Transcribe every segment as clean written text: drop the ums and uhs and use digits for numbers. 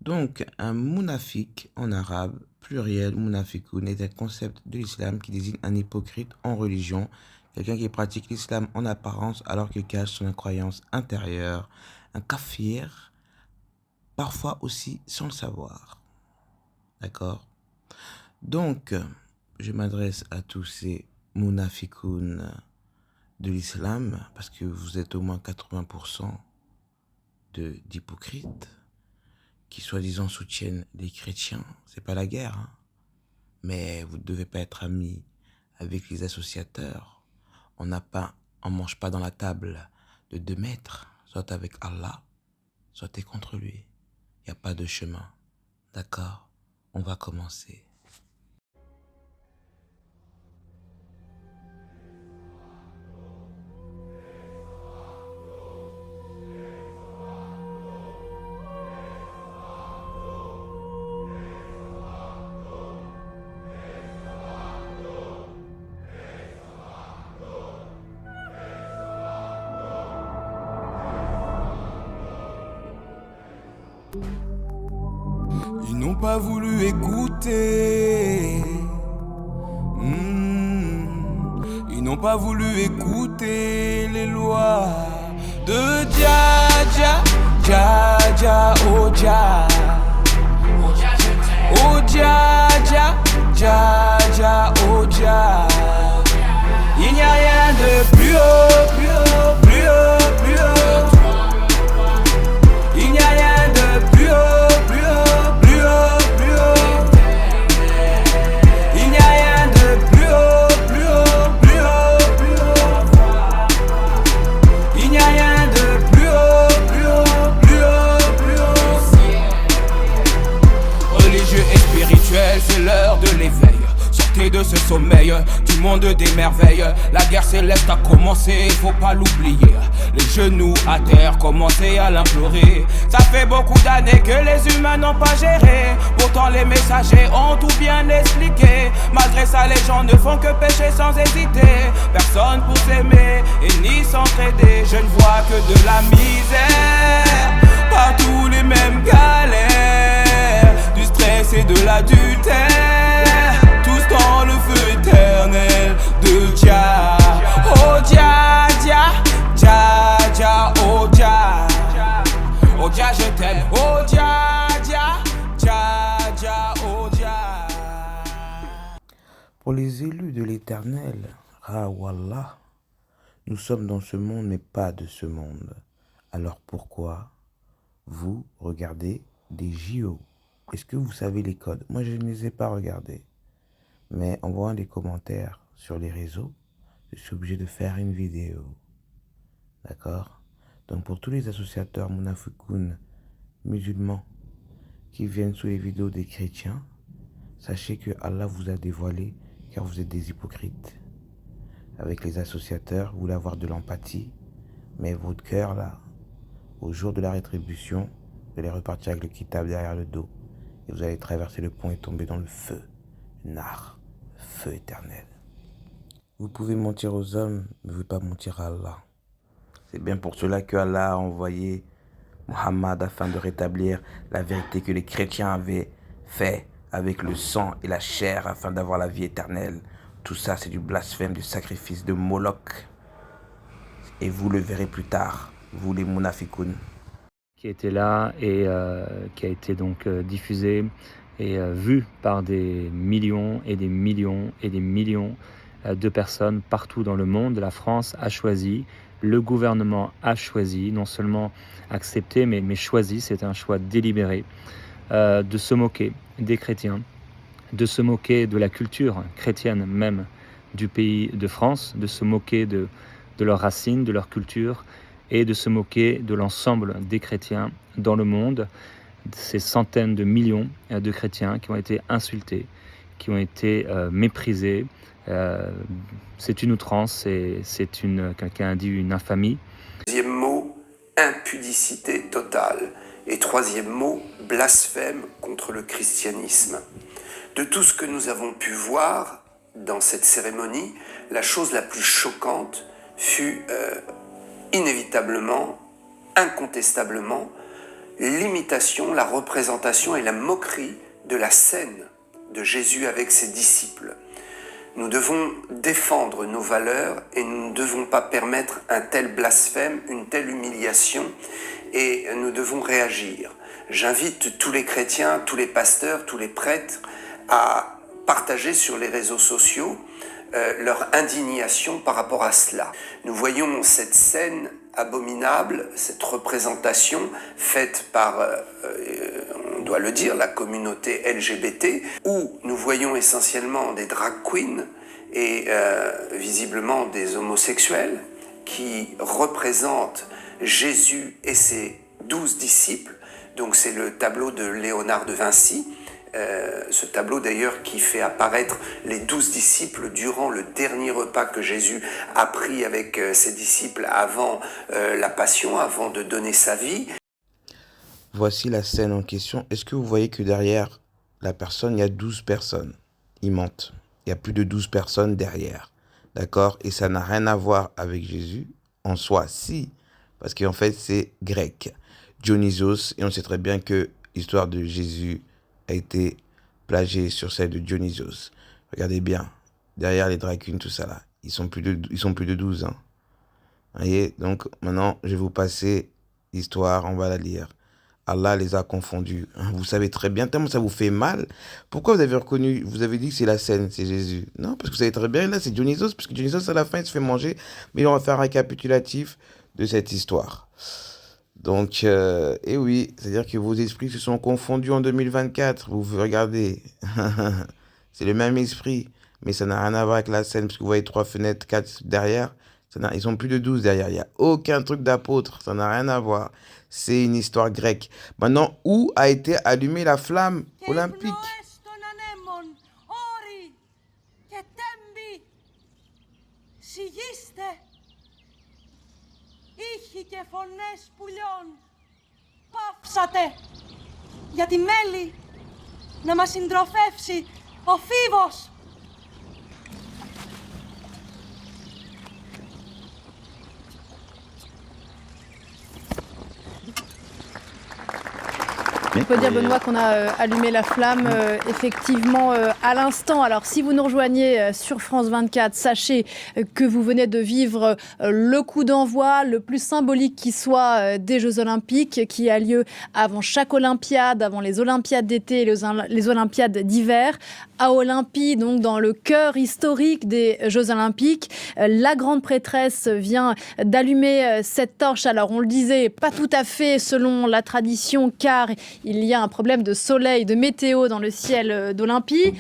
Donc, un mounafik en arabe, pluriel, mounafikoun, est un concept de l'islam qui désigne un hypocrite en religion, quelqu'un qui pratique l'islam en apparence alors qu'il cache son incroyance intérieure, un kafir, parfois aussi sans le savoir. D'accord? Donc, je m'adresse à tous ces mounafikoun de l'islam, parce que vous êtes au moins 80% d'hypocrites qui soi-disant soutiennent les chrétiens. C'est pas la guerre, hein. Mais vous ne devez pas être amis avec les associateurs. On mange pas dans la table de 2 mètres. Soit avec Allah, soit t'es contre lui. Il n'y a pas de chemin. D'accord? On va commencer. Ils n'ont pas voulu écouter. Ils n'ont pas voulu écouter les lois de Dja Dja, Dja Dja, oh Dja. Oh Dja Dja, Dja Dja, oh Dja. Il n'y a rien de plus haut, plus haut, plus haut, plus haut. Il n'y a rien de plus haut, plus haut, plus haut, plus haut. Il n'y a rien de plus haut, plus haut, plus haut, plus haut. Il n'y a rien de plus haut, plus haut, plus haut, plus haut. Religieux et spirituel, c'est l'heure de l'éveil. Sortez de ce sommeil, du monde des merveilles. La guerre céleste a commencé, faut pas l'oublier. Les genoux à terre, commencez à l'implorer. Ça fait beaucoup d'années que les humains n'ont pas géré. Pourtant les messagers ont tout bien expliqué. Malgré ça les gens ne font que pécher sans hésiter. Personne pour s'aimer et ni s'entraider. Je ne vois que de la misère, partout les mêmes galères. Du stress et de l'adultère, tous dans le feu éternel de Dja. Oh Dja Dja, Dja Dja, oh Dja. Oh Dja je t'aime, oh Dja Dja, Dja Dja, oh Dja. Pour les élus de l'Éternel, Ra Wallah, nous sommes dans ce monde mais pas de ce monde. Alors pourquoi vous regardez des JO? Est-ce que vous savez les codes? Moi je ne les ai pas regardés. Mais en voyant des commentaires sur les réseaux, je suis obligé de faire une vidéo. D'accord? Donc pour tous les associateurs mounafikoun musulmans qui viennent sous les vidéos des chrétiens, sachez que Allah vous a dévoilé car vous êtes des hypocrites. Avec les associateurs, vous voulez avoir de l'empathie, mais votre cœur là, au jour de la rétribution, vous allez repartir avec le kitab derrière le dos. Et vous allez traverser le pont et tomber dans le feu. Nar, feu éternel. Vous pouvez mentir aux hommes, mais vous ne pouvez pas mentir à Allah. C'est bien pour cela que Allah a envoyé Muhammad afin de rétablir la vérité que les chrétiens avaient fait avec le sang et la chair afin d'avoir la vie éternelle. Tout ça, c'est du blasphème, du sacrifice de Moloch. Et vous le verrez plus tard, vous les mounafikoun. Qui était là et qui a été donc diffusé et vu par des millions et des millions et des millions de personnes partout dans le monde. La France a choisi, le gouvernement a choisi, non seulement accepté mais choisi, c'est un choix délibéré, de se moquer des chrétiens, de se moquer de la culture chrétienne même du pays de France, de se moquer de leurs racines, de leur culture, et de se moquer de l'ensemble des chrétiens dans le monde, ces centaines de millions de chrétiens qui ont été insultés, qui ont été méprisés. C'est une outrance, c'est quelqu'un a dit une infamie. Deuxième mot, impudicité totale. Et troisième mot, blasphème contre le christianisme. De tout ce que nous avons pu voir dans cette cérémonie, la chose la plus choquante fut inévitablement, incontestablement, l'imitation, la représentation et la moquerie de la scène de Jésus avec ses disciples. Nous devons défendre nos valeurs et nous ne devons pas permettre un tel blasphème, une telle humiliation, et nous devons réagir. J'invite tous les chrétiens, tous les pasteurs, tous les prêtres à partager sur les réseaux sociaux leur indignation par rapport à cela. Nous voyons cette scène abominable, cette représentation faite par, on doit le dire, la communauté LGBT, où nous voyons essentiellement des drag queens et visiblement des homosexuels qui représentent Jésus et ses 12 disciples. Donc c'est le tableau de Léonard de Vinci, ce tableau d'ailleurs qui fait apparaître les 12 disciples durant le dernier repas que Jésus a pris avec ses disciples avant la passion, avant de donner sa vie. Voici la scène en question. Est-ce que vous voyez que derrière la personne, il y a 12 personnes? Il mentent. Il y a plus de 12 personnes derrière. D'accord? Et ça n'a rien à voir avec Jésus en soi, si. Parce qu'en fait, c'est grec. Dionysos, et on sait très bien que l'histoire de Jésus a été plagiée sur celle de Dionysos. Regardez bien, derrière les drag queens, tout ça là, ils sont plus de 12. Hein. Vous voyez, donc maintenant, je vais vous passer l'histoire, on va la lire. Allah les a confondus. Vous savez très bien, tellement ça vous fait mal. Pourquoi vous avez reconnu, vous avez dit que c'est la scène, c'est Jésus? Non, parce que vous savez très bien, là c'est Dionysos, parce que Dionysos à la fin il se fait manger, mais on va faire un récapitulatif de cette histoire. Donc, et oui, c'est-à-dire que vos esprits se sont confondus en 2024. Vous regardez, c'est le même esprit, mais ça n'a rien à voir avec la scène, parce que vous voyez 3 fenêtres, 4 derrière. Ils sont plus de 12 derrière. Il n'y a aucun truc d'apôtre, ça n'a rien à voir. C'est une histoire grecque. Maintenant, où a été allumée la flamme olympique? Ήχοι και φωνές πουλιών, πάψατε για τη μέλη να μας συντροφεύσει ο Φίβος. On peut dire, Benoît, qu'on a allumé la flamme effectivement à l'instant. Alors, si vous nous rejoignez sur France 24, sachez que vous venez de vivre le coup d'envoi le plus symbolique qui soit des Jeux Olympiques, qui a lieu avant chaque Olympiade, avant les Olympiades d'été et les Olympiades d'hiver. À Olympie, donc dans le cœur historique des Jeux Olympiques, la grande prêtresse vient d'allumer cette torche. Alors, on le disait, pas tout à fait selon la tradition, car il y a un problème de soleil, de météo dans le ciel d'Olympie.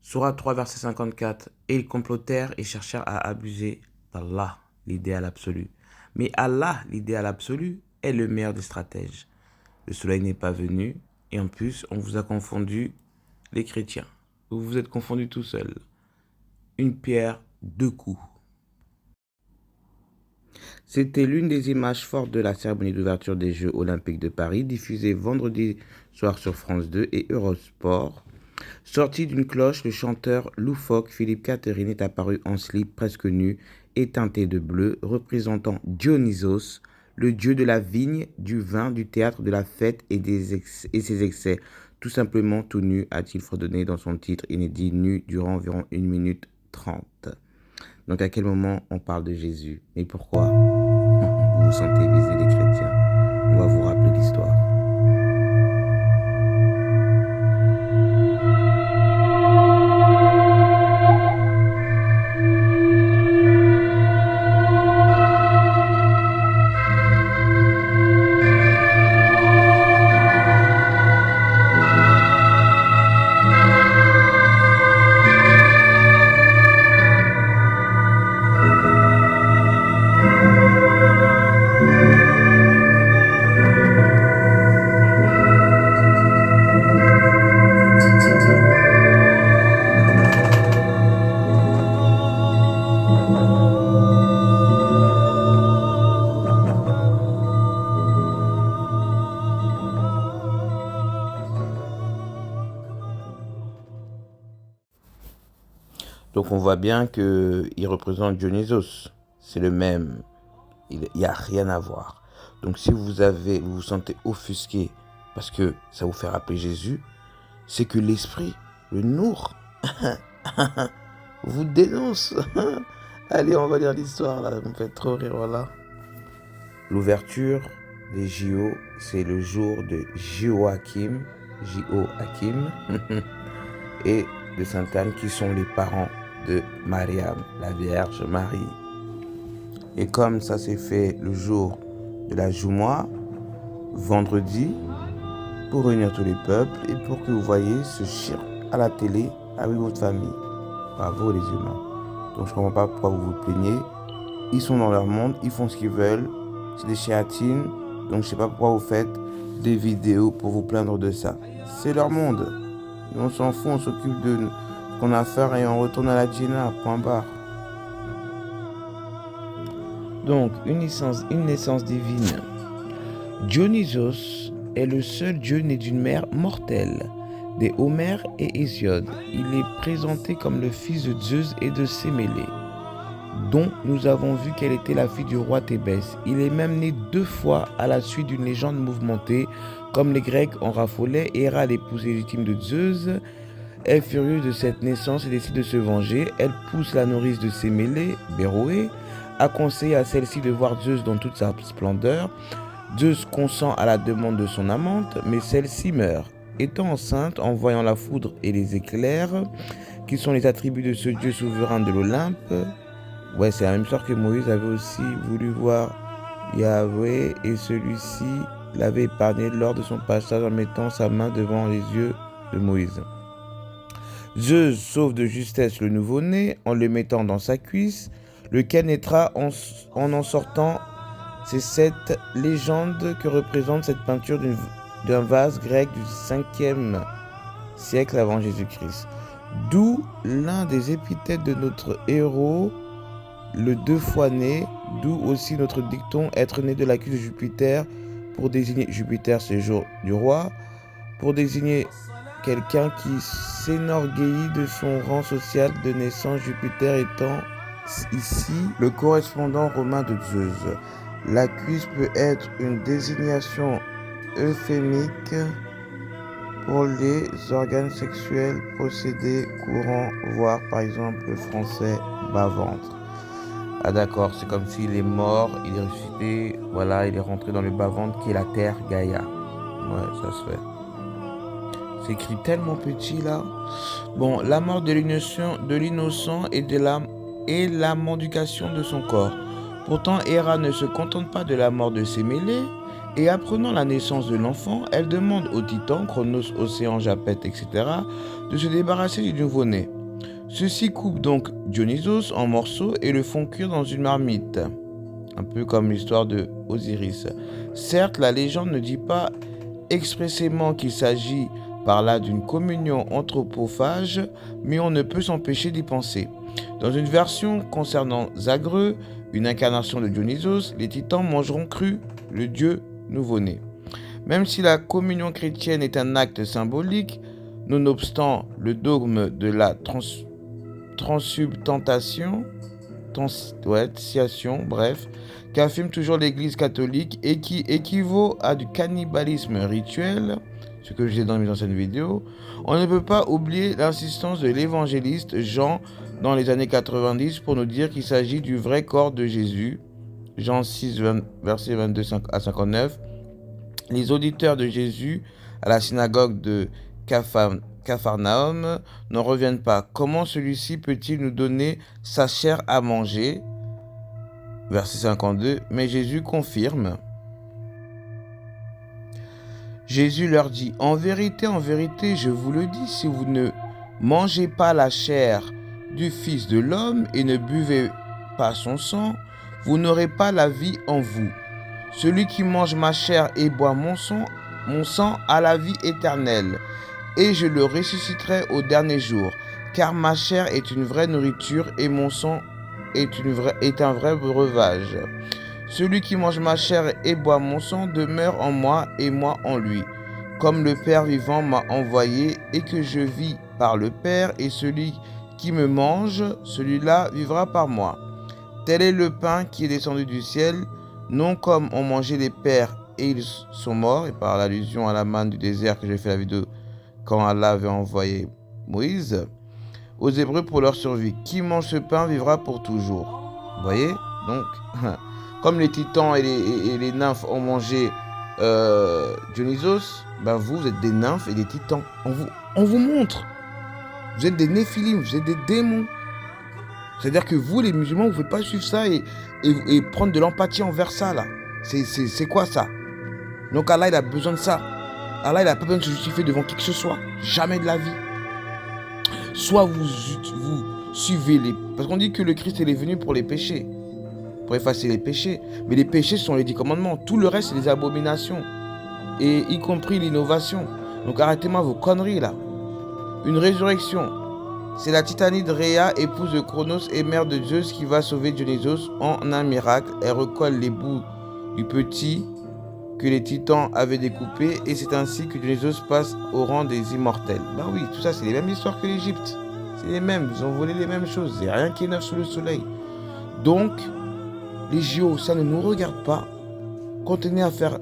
Sourate 3, verset 54. Et ils complotèrent et cherchèrent à abuser d'Allah, l'idéal absolu. Mais Allah, l'idéal absolu, est le meilleur des stratèges. Le soleil n'est pas venu, et en plus, on vous a confondu les chrétiens. Vous vous êtes confondus tout seuls. Une pierre, 2 coups. C'était l'une des images fortes de la cérémonie d'ouverture des Jeux Olympiques de Paris, diffusée vendredi soir sur France 2 et Eurosport. Sorti d'une cloche, le chanteur loufoque Philippe Catherine est apparu en slip presque nu et teinté de bleu, représentant Dionysos, le dieu de la vigne, du vin, du théâtre, de la fête et ses excès. Tout simplement tout nu, a-t-il fredonné dans son titre inédit, nu durant environ 1 minute 30. Donc à quel moment on parle de Jésus? Et pourquoi vous vous sentez visés les chrétiens? On va vous rappeler l'histoire. Donc on voit bien qu'il représente Dionysos. C'est le même. Il n'y a rien à voir. Donc si vous vous sentez offusqué parce que ça vous fait rappeler Jésus, c'est que l'esprit, le Nour, vous dénonce. Allez, on va lire l'histoire là, ça me fait trop rire, voilà. L'ouverture des JO, c'est le jour de Joachim, Joachim, et de Sainte Anne qui sont les parents de Mariam, la Vierge Marie. Et comme ça s'est fait le jour de la Jumu'ah, vendredi, pour réunir tous les peuples et pour que vous voyez ce shirk à la télé avec votre famille. Bravo les humains. Donc je ne comprends pas pourquoi vous vous plaignez. Ils sont dans leur monde, ils font ce qu'ils veulent. C'est des chéatines. Donc je ne sais pas pourquoi vous faites des vidéos pour vous plaindre de ça. C'est leur monde. Nous on s'en fout, on s'occupe de ce qu'on a à faire et on retourne à la Djinna, point barre. Donc une naissance divine. Dionysos est le seul dieu né d'une mère mortelle, des Homères et Hésiode. Il est présenté comme le fils de Zeus et de Sémélé, dont nous avons vu qu'elle était la fille du roi Thébès. Il est même né 2 fois à la suite d'une légende mouvementée, comme les Grecs en raffolaient. Héra, l'épouse légitime de Zeus, est furieuse de cette naissance et décide de se venger. Elle pousse la nourrice de Sémélé, Béroé, à conseiller à celle-ci de voir Zeus dans toute sa splendeur. Zeus consent à la demande de son amante, mais celle-ci meurt. Étant enceinte, en voyant la foudre et les éclairs, qui sont les attributs de ce dieu souverain de l'Olympe, ouais, c'est la même histoire que Moïse avait aussi voulu voir Yahweh, et celui-ci l'avait épargné lors de son passage en mettant sa main devant les yeux de Moïse. Zeus sauve de justesse le nouveau-né en le mettant dans sa cuisse, lequel naîtra en sortant. C'est cette légende que représente cette peinture d'un vase grec du 5e siècle avant Jésus-Christ. D'où l'un des épithètes de notre héros, le 2 fois né, d'où aussi notre dicton être né de la cuisse de Jupiter, pour désigner Jupiter, c'est le jour du roi, pour désigner quelqu'un qui s'énorgueillit de son rang social de naissance, Jupiter étant ici le correspondant romain de Zeus. La cuisse peut être une désignation euphémique pour les organes sexuels, procédés courants, voire par exemple le français bas-ventre. Ah d'accord, c'est comme s'il est mort, il est ressuscité, voilà, il est rentré dans le bas-ventre qui est la terre Gaïa. Ouais, ça se fait. C'est écrit tellement petit là. Bon, la mort de l'innocent et la mendication de son corps. Pourtant, Héra ne se contente pas de la mort de Sémélé, et apprenant la naissance de l'enfant, elle demande aux titans, Chronos, Océan, Japet, etc., de se débarrasser du nouveau-né. Ceux-ci coupent donc Dionysos en morceaux et le font cuire dans une marmite, un peu comme l'histoire de Osiris. Certes, la légende ne dit pas expressément qu'il s'agit par là d'une communion anthropophage, mais on ne peut s'empêcher d'y penser. Dans une version concernant Zagreux, une incarnation de Dionysos, les titans mangeront cru le dieu nouveau-né. Même si la communion chrétienne est un acte symbolique, nonobstant le dogme de la transubstantiation, qu'affirme toujours l'Église catholique et qui équivaut à du cannibalisme rituel, ce que je disais dans mes anciennes vidéos, on ne peut pas oublier l'insistance de l'évangéliste Jean dans les années 90 pour nous dire qu'il s'agit du vrai corps de Jésus. Jean 6, versets 22 à 59. Les auditeurs de Jésus à la synagogue de Capharnaüm n'en reviennent pas. Comment celui-ci peut-il nous donner sa chair à manger? Verset 52. Mais Jésus confirme. Jésus leur dit, en vérité, je vous le dis, si vous ne mangez pas la chair du Fils de l'homme et ne buvez pas son sang, vous n'aurez pas la vie en vous. Celui qui mange ma chair et boit mon sang a la vie éternelle, et je le ressusciterai au dernier jour, car ma chair est une vraie nourriture et mon sang est un vrai breuvage. Celui qui mange ma chair et boit mon sang demeure en moi et moi en lui. Comme le Père vivant m'a envoyé et que je vis par le Père, et celui qui me mange, celui-là vivra par moi. Tel est le pain qui est descendu du ciel, non comme ont mangé les pères et ils sont morts, et par l'allusion à la manne du désert que j'ai fait la vidéo quand Allah avait envoyé Moïse, aux Hébreux pour leur survie. Qui mange ce pain vivra pour toujours. Vous voyez? Donc, comme les titans et les nymphes ont mangé Dionysos, ben vous êtes des nymphes et des titans. On vous montre. Vous êtes des néphilim, vous êtes des démons. C'est-à-dire que vous, les musulmans, vous ne pouvez pas suivre ça et prendre de l'empathie envers ça, là. C'est quoi ça? Donc Allah, il a besoin de ça. Allah, il n'a pas besoin de se justifier devant qui que ce soit. Jamais de la vie. Soit vous suivez les... Parce qu'on dit que le Christ, il est venu pour les péchés. Pour effacer les péchés. Mais les péchés sont les 10 commandements. Tout le reste, c'est les abominations. Et y compris l'innovation. Donc arrêtez-moi vos conneries, là. Une résurrection. C'est la titanide Rhea, épouse de Chronos et mère de Zeus, qui va sauver Dionysos en un miracle. Elle recolle les bouts du petit que les titans avaient découpé, et c'est ainsi que Dionysos passe au rang des immortels. Bah oui, tout ça c'est les mêmes histoires que l'Égypte. C'est les mêmes, ils ont volé les mêmes choses. Il n'y a rien qui est neuf sous le soleil. Donc, les JO, ça ne nous regarde pas. Continuez à faire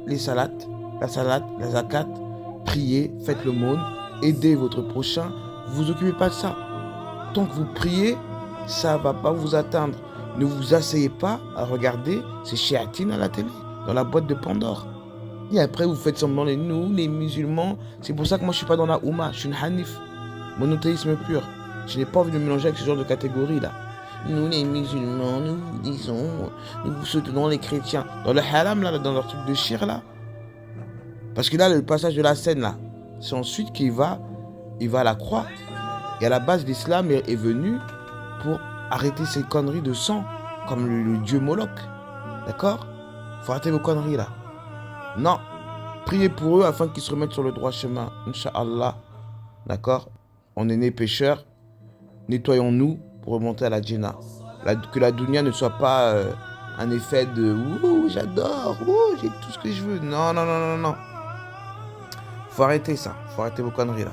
les salades, la zakat, priez, faites l'aumône, aidez votre prochain. Vous occupez pas de ça. Tant que vous priez, ça va pas vous atteindre. Ne vous asseyez pas à regarder ces chéatines à la télé, dans la boîte de Pandore. Et après, vous faites semblant, nous, les musulmans. C'est pour ça que moi, je suis pas dans la Oumma. Je suis une Hanif. Monothéisme pur. Je n'ai pas envie de me mélanger avec ce genre de catégorie là. Nous, les musulmans, nous disons, nous soutenons les chrétiens. Dans le haram, là, dans leur truc de shir, là. Parce que là, le passage de la scène, là, c'est ensuite qu'il va à la croix. Et à la base, l'islam est venu pour arrêter ces conneries de sang, comme le dieu Moloch. D'accord? Faut arrêter vos conneries, là. Non. Priez pour eux afin qu'ils se remettent sur le droit chemin. Inch'Allah. D'accord? On est nés pécheurs. Nettoyons-nous pour remonter à la Djinna. Que la dunya ne soit pas un effet de « Ouh, j'adore, ouh, j'ai tout ce que je veux ». Non. Faut arrêter ça. Faut arrêter vos conneries, là.